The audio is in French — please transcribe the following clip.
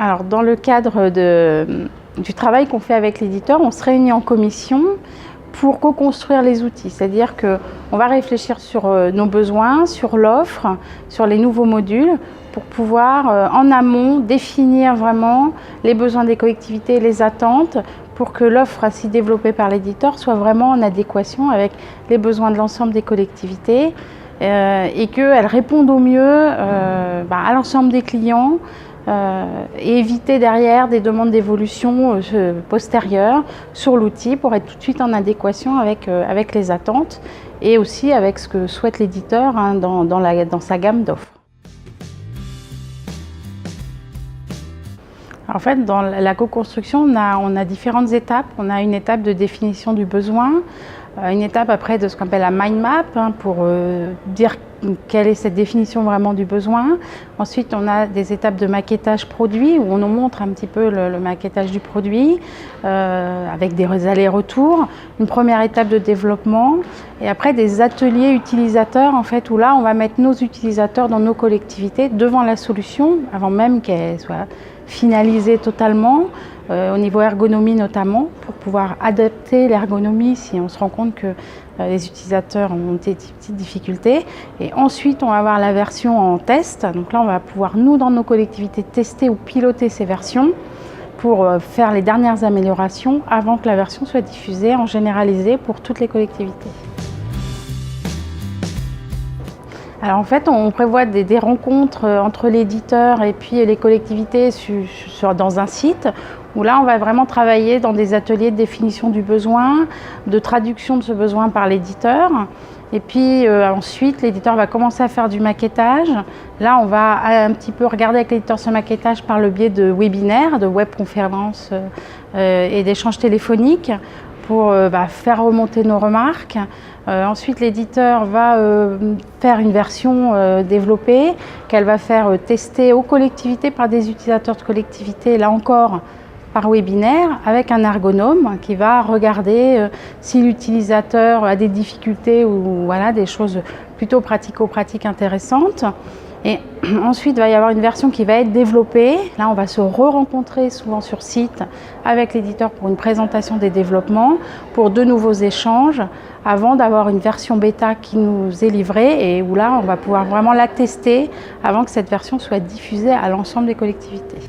Alors, dans le cadre du travail qu'on fait avec l'éditeur, on se réunit en commission pour co-construire les outils. C'est-à-dire qu'on va réfléchir sur nos besoins, sur l'offre, sur les nouveaux modules, pour pouvoir en amont définir vraiment les besoins des collectivités et les attentes pour que l'offre ainsi développée par l'éditeur soit vraiment en adéquation avec les besoins de l'ensemble des collectivités et qu'elle réponde au mieux à l'ensemble des clients. Et éviter derrière des demandes d'évolution postérieures sur l'outil pour être tout de suite en adéquation avec les attentes et aussi avec ce que souhaite l'éditeur dans sa gamme d'offres. En fait, dans la co-construction, on a différentes étapes. On a une étape de définition du besoin, une étape après de ce qu'on appelle la mind map pour dire quelle est cette définition vraiment du besoin. Ensuite, on a des étapes de maquettage produit où on nous montre un petit peu le maquettage du produit avec des allers-retours. Une première étape de développement et après des ateliers utilisateurs en fait où là, on va mettre nos utilisateurs dans nos collectivités devant la solution avant même qu'elle soit finalisée totalement. Au niveau ergonomie notamment, pour pouvoir adapter l'ergonomie si on se rend compte que les utilisateurs ont des petites difficultés. Et ensuite, on va avoir la version en test. Donc là, on va pouvoir, nous, dans nos collectivités, tester ou piloter ces versions pour faire les dernières améliorations avant que la version soit diffusée en généralisé pour toutes les collectivités. Alors en fait, on prévoit des rencontres entre l'éditeur et puis les collectivités dans un site où là, on va vraiment travailler dans des ateliers de définition du besoin, de traduction de ce besoin par l'éditeur. Et puis ensuite, l'éditeur va commencer à faire du maquettage. Là, on va un petit peu regarder avec l'éditeur ce maquettage par le biais de webinaires, de webconférences et d'échanges téléphoniques pour faire remonter nos remarques. Ensuite, l'éditeur va faire une version développée qu'elle va faire tester aux collectivités par des utilisateurs de collectivités, là encore par webinaire, avec un ergonome qui va regarder si l'utilisateur a des difficultés ou voilà, des choses plutôt pratico-pratiques intéressantes. Et ensuite, il va y avoir une version qui va être développée. Là, on va se re-rencontrer souvent sur site avec l'éditeur pour une présentation des développements, pour de nouveaux échanges, avant d'avoir une version bêta qui nous est livrée et où là, on va pouvoir vraiment la tester avant que cette version soit diffusée à l'ensemble des collectivités.